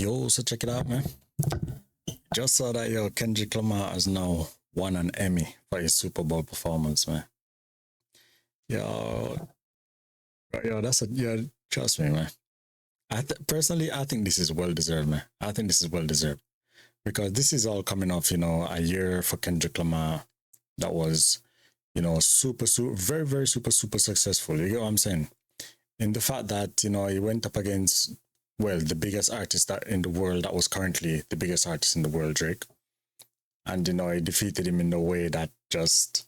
Yo, so check it out, man. Just saw that Kendrick Lamar has now won an Emmy for his Super Bowl performance, man. Yo, trust me, man. Personally, I think this is well deserved, man. I think this is well deserved because this is all coming off, a year for Kendrick Lamar that was, super, very, very super successful. You get what I'm saying? In the fact that, he went up against, well, the biggest artist that in the world that was currently the biggest artist in the world, Drake. And, he defeated him in a way that just,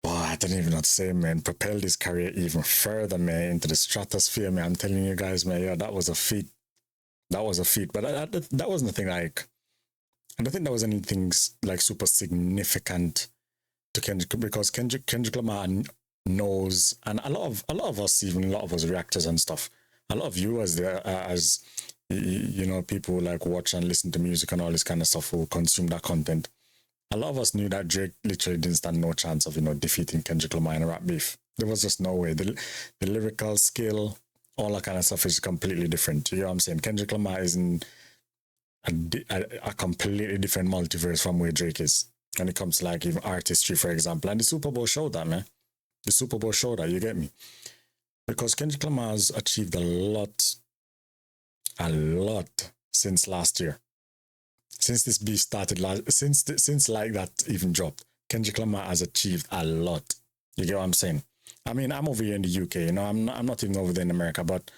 I don't even know what to say, man, propelled his career even further, man, into the stratosphere, man. I'm telling you guys, man, that was a feat. That was a feat. But that wasn't the thing, like, I don't think that was anything, like, super significant to Kendrick, because Kendrick Lamar knows, and a lot of us, even a lot of us reactors and stuff, a lot of viewers there, as people like watch and listen to music and all this kind of stuff, who consume that content. A lot of us knew that Drake literally didn't stand no chance of defeating Kendrick Lamar in a rap beef. There was just no way. The lyrical skill, all that kind of stuff is completely different. You know what I'm saying? Kendrick Lamar is in a completely different multiverse from where Drake is when it comes to, like, even artistry, for example. And the Super Bowl showed that, man. The Super Bowl showed that, you get me? Because Kendrick Lamar has achieved a lot since last year. Since this beef started, since like that even dropped, Kendrick Lamar has achieved a lot. You get what I'm saying? I mean, I'm over here in the UK, I'm not even over there in America, but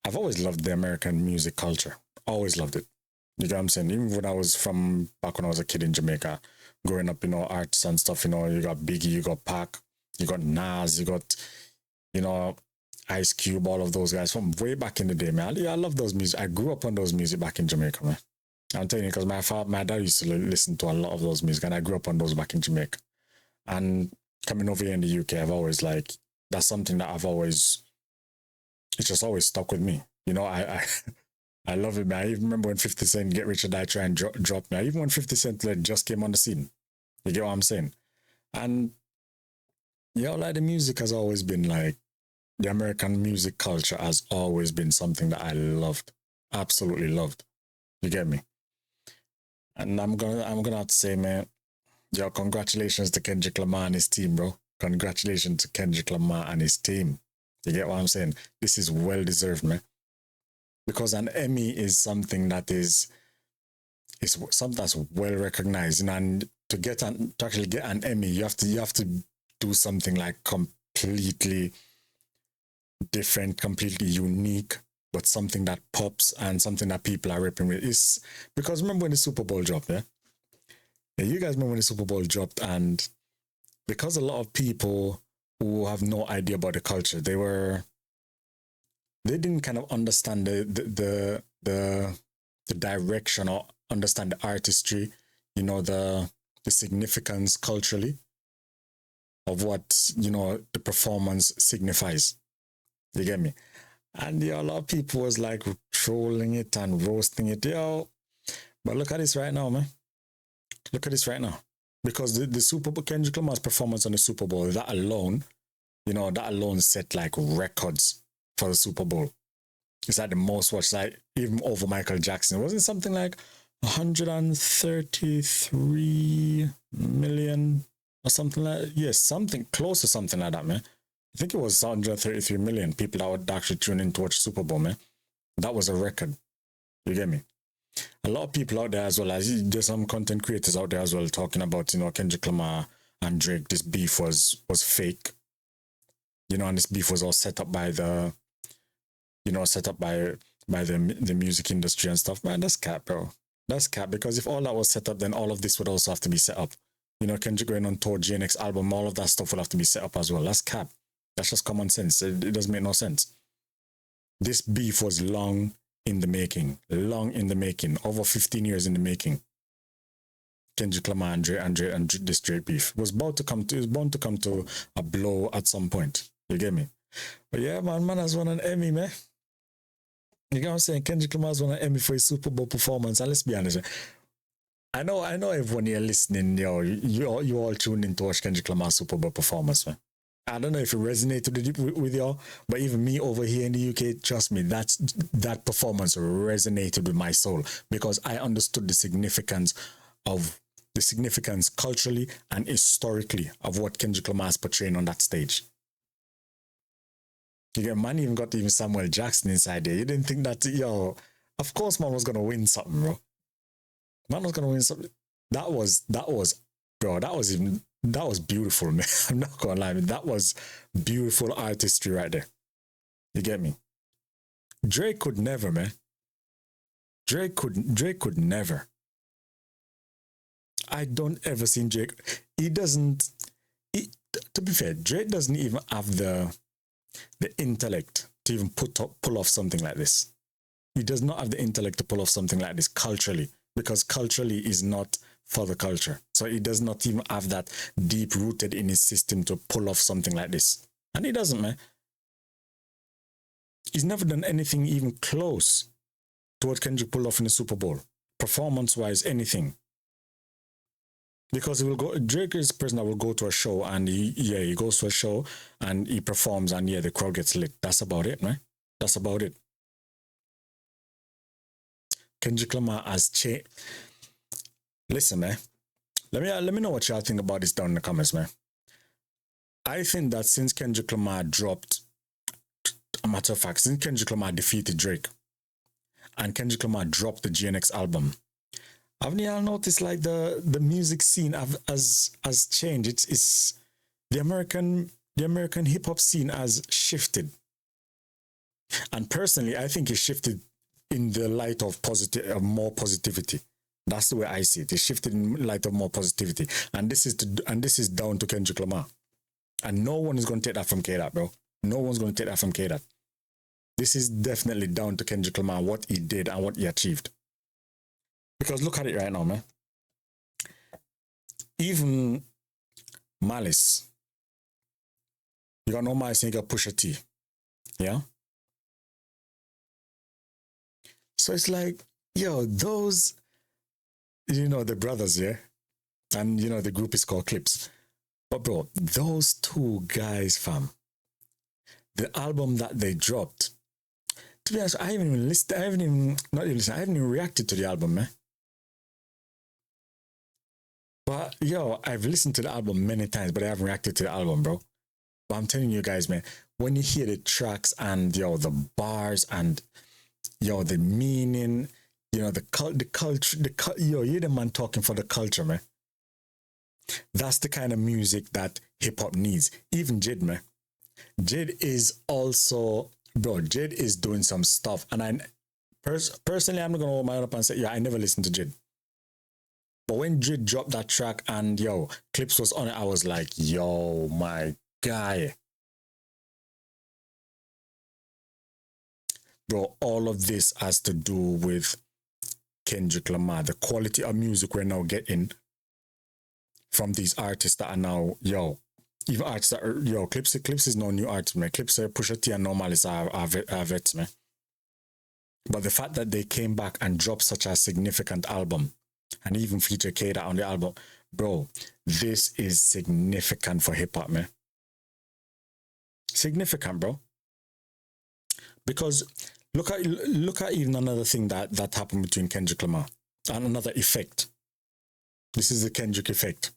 I've always loved the American music culture. Always loved it. You get what I'm saying? Even when I was back when I was a kid in Jamaica, growing up, arts and stuff, you got Biggie, you got Pac, you got Nas, you got, Ice Cube, all of those guys from way back in the day, man. I love those music. I grew up on those music back in Jamaica, man. I'm telling you, because my dad used to listen to a lot of those music, and I grew up on those back in Jamaica. And coming over here in the UK, I've always, like, that's something that it's just always stuck with me. I love it, man. I even remember when 50 Cent Get Rich or Die Trying dropped me. Even when 50 Cent just came on the scene. You get what I'm saying? And, like, the music has always been, like, the American music culture has always been something that I loved. Absolutely loved. You get me? And I'm gonna have to say, man, congratulations to Kendrick Lamar and his team, bro. Congratulations to Kendrick Lamar and his team. You get what I'm saying? This is well deserved, man. Because an Emmy is something that is something that's well recognized, and to actually get an Emmy, you have to do something like completely different, completely unique, but something that pops and something that people are ripping with. Is because remember when the Super Bowl dropped, yeah? You guys remember when the Super Bowl dropped, and because a lot of people who have no idea about the culture, they didn't kind of understand the direction, or understand the artistry, the significance culturally of what, the performance signifies. You get me? And a lot of people was like trolling it and roasting it. But look at this right now, man. Look at this right now. Because the Super Bowl, Kendrick Lamar's performance on the Super Bowl, that alone set, like, records for the Super Bowl. It's like the most watched, like, even over Michael Jackson. Wasn't it something like 133 million or something like, yes, something close to something like that, man. I think it was 133 million people that would actually tune in to watch Super Bowl, man. That was a record. You get me? A lot of people out there as well, there's some content creators out there as well talking about, Kendrick Lamar and Drake. This beef was fake. And this beef was all set up by the, the music industry and stuff. Man, that's cap, bro. That's cap, because if all that was set up, then all of this would also have to be set up. Kendrick going on tour, GNX album, all of that stuff will have to be set up as well. That's cap. That's just common sense. It doesn't make no sense. This beef was long in the making. Over 15 years in the making. Kendrick Lamar and this Drake beef was bound to come to a blow at some point. You get me? But yeah, man has won an Emmy, man. You get what I'm saying? Kendrick Lamar has won an Emmy for his Super Bowl performance. And let's be honest, I know everyone here listening, you all tuned in to watch Kendrick Lamar's Super Bowl performance, man. I don't know if it resonated with y'all, but even me over here in the UK, trust me, that performance resonated with my soul because I understood the significance culturally and historically of what Kendrick Lamar is portraying on that stage. You get man even got even Samuel Jackson inside there. You didn't think that of course man was gonna win something, bro. Man was gonna win something. That was bro, that was beautiful, man. I'm not gonna lie, that was beautiful artistry right there. You get me? Drake could never, man. Drake could never. I don't ever see Drake. To be fair, Drake doesn't even have the intellect to even pull off something like this. He does not have the intellect to pull off something like this culturally, because culturally is not for the culture. So he does not even have that deep rooted in his system to pull off something like this. And he doesn't, man. He's never done anything even close to what Kendrick pulled off in the Super Bowl, performance-wise, anything. Because Drake is a person that will go to a show and he goes to a show and he performs and the crowd gets lit. That's about it, man. That's about it. Kendrick Lamar has changed. Listen, man. Let me know what y'all think about this down in the comments, man. I think that since Kendrick Lamar dropped, a matter of fact, since Kendrick Lamar defeated Drake and Kendrick Lamar dropped the GNX album, haven't y'all noticed like the music scene has changed? It's the American hip hop scene has shifted. And personally, I think it shifted in the light of more positivity. That's the way I see it. It shifted in light of more positivity. And this is down to Kendrick Lamar. And no one is going to take that from K-Dot, bro. No one's going to take that from K-Dot. This is definitely down to Kendrick Lamar, what he did and what he achieved. Because look at it right now, man. Even Malice. You got no Malice and you got Pusha T. Yeah? So it's like, those, the brothers, yeah? And, the group is called Clips. But, bro, those two guys, fam, the album that they dropped, to be honest, I haven't even reacted to the album, man. But, I've listened to the album many times, but I haven't reacted to the album, bro. But I'm telling you guys, man, when you hear the tracks and, the bars and, the meaning, the culture, you're the man talking for the culture, man. That's the kind of music that hip-hop needs. Even Jid, man. Jid is also, bro, Jid is doing some stuff. And personally, I'm not going to hold my head up and say, I never listened to Jid. But when Jid dropped that track and, Clips was on it, I was like, my guy. Bro, all of this has to do with Kendrick Lamar. The quality of music we're now getting from these artists that are now, even artists that are, Clips is no new artist, man. Clips, Pusha T and Normalis are vets, man. But the fact that they came back and dropped such a significant album and even featured K-Dot on the album, bro, this is significant for hip-hop, man. Significant, bro. Because look at even another thing that happened between Kendrick Lamar and another effect. This is the Kendrick effect.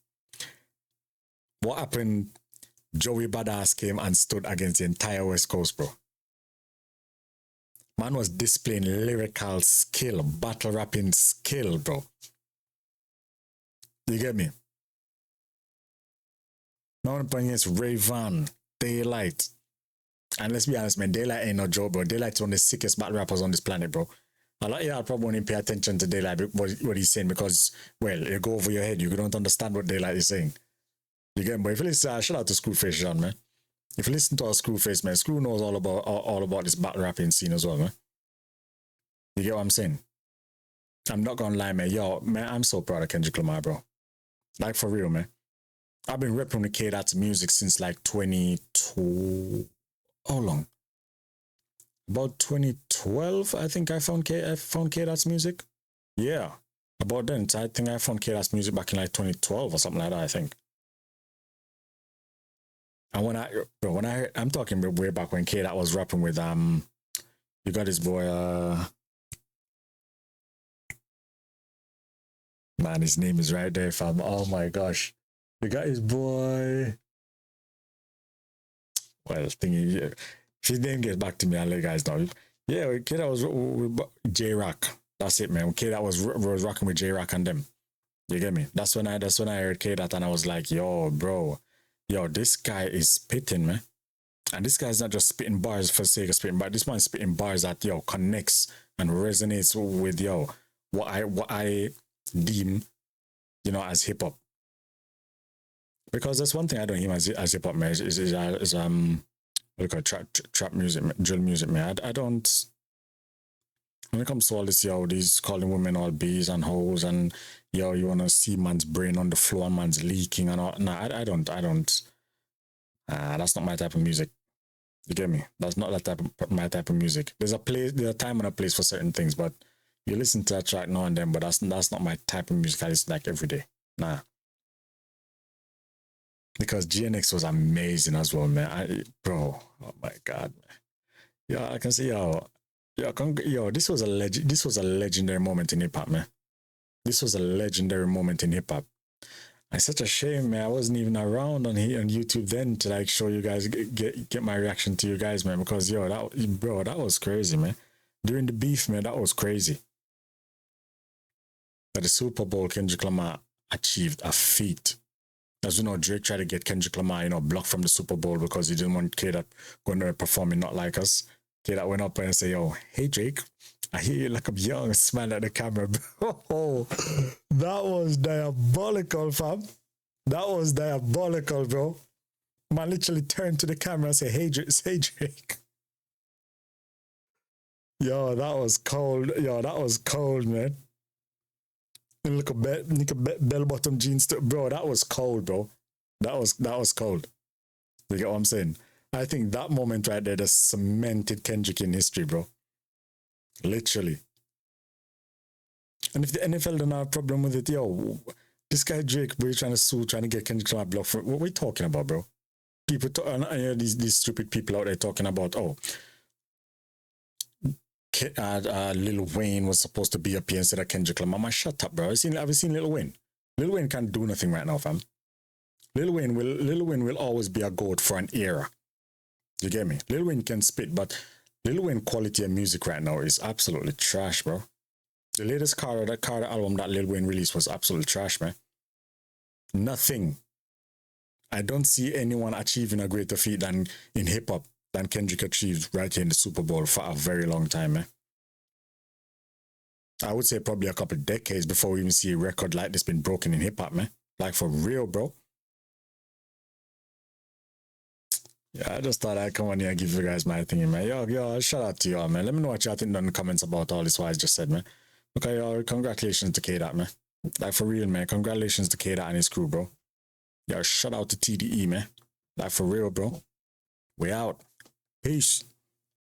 What happened? Joey Badass came and stood against the entire West Coast, bro. Man was displaying lyrical skill, battle rapping skill, bro. You get me? Now I'm playing against Raven, Daylight. And let's be honest, man, Daylight ain't no joke, bro. Daylight's one of the sickest battle rappers on this planet, bro. A lot of y'all probably won't pay attention to Daylight, what he's saying, because, well, it'll go over your head. You don't understand what Daylight is saying. You get me? But if you listen, shout out to Screwface Jean, man. If you listen to our Screwface, man, Screw knows all about this battle rapping scene as well, man. You get what I'm saying? I'm not gonna lie, man. Man, I'm so proud of Kendrick Lamar, bro. Like, for real, man. I've been repping the K-Dot's music since, like, 22... How long? About 2012, I think I found K-Dot's music. Yeah. About then, I think I found K-Dot's music back in, like, 2012 or something like that, I think. And when I heard, I'm talking way back when K that was rapping with you got his boy man, his name is right there, fam. Oh my gosh. You got his boy. Well, thingy, yeah. If his name gets back to me, I'll let you guys know. Yeah, K that was with J Rock. That's it, man. K that was rocking with J Rock and them. You get me? That's when I heard K that and I was like, yo, bro, yo, this guy is spitting, man. And this guy's not just spitting bars for the sake of spitting, but this man's spitting bars that yo connects and resonates with yo what I deem, you know, as hip hop. Because that's one thing I don't hear as hip hop, man. Is what do you call it, trap music, drill music, man. I don't. When it comes to all this, yo, these calling women all bees and hoes, and yo, you wanna see man's brain on the floor, man's leaking and all. Nah, I don't. That's not my type of music. You get me? That's not that type of my type of music. There's a time and a place for certain things, but you listen to that track now and then, but that's not my type of music I listen like every day. Nah. Because GNX was amazing as well, man. Bro, oh my god, man. Yeah, I can see yo, this was a legendary moment in hip hop, man. This was a legendary moment in hip hop. It's such a shame, man. I wasn't even around on here on YouTube then to like show you guys get my reaction to you guys, man. Because yo, that was crazy, man. During the beef, man, that was crazy. At the Super Bowl, Kendrick Lamar achieved a feat. As you know, Drake tried to get Kendrick Lamar, you know, blocked from the Super Bowl because he didn't want K that going there performing not like us. K that went up and said, yo, hey Drake, I hear you like I'm young, smile at the camera. Oh, that was diabolical, fam. That was diabolical, bro. Man literally turned to the camera and said, hey Drake. Yo, that was cold. Yo, that was cold, man. Look at bell bottom jeans, bro. That was cold, bro. That was cold. You get what I'm saying? I think that moment right there just cemented Kendrick in history, bro. Literally. And if the NFL don't have a problem with it, yo, this guy Drake, bro, trying to get Kendrick Lamar blocked for what we talking about, bro? People, these stupid people out there talking about, oh, Lil Wayne was supposed to be up here instead of Kendrick Lamar. Man, shut up, bro. Have you seen Lil Wayne? Lil Wayne can't do nothing right now, fam. Lil Wayne will always be a goat for an era. You get me? Lil Wayne can spit, but Lil Wayne quality of music right now is absolutely trash, bro. The latest Carter album that Lil Wayne released was absolute trash, man. Nothing. I don't see anyone achieving a greater feat than in hip hop than Kendrick achieved right here in the Super Bowl for a very long time, man. I would say probably a couple of decades before we even see a record like this been broken in hip hop, man. Like for real, bro. Yeah, I just thought I'd come on here and give you guys my opinion, man. Yo, shout out to y'all, man. Let me know what y'all think in the comments about all this, what I just said, man. Okay, y'all, congratulations to K-Dot, man. Like, for real, man. Congratulations to K-Dot and his crew, bro. Yo, shout out to TDE, man. Like, for real, bro. We out. Peace.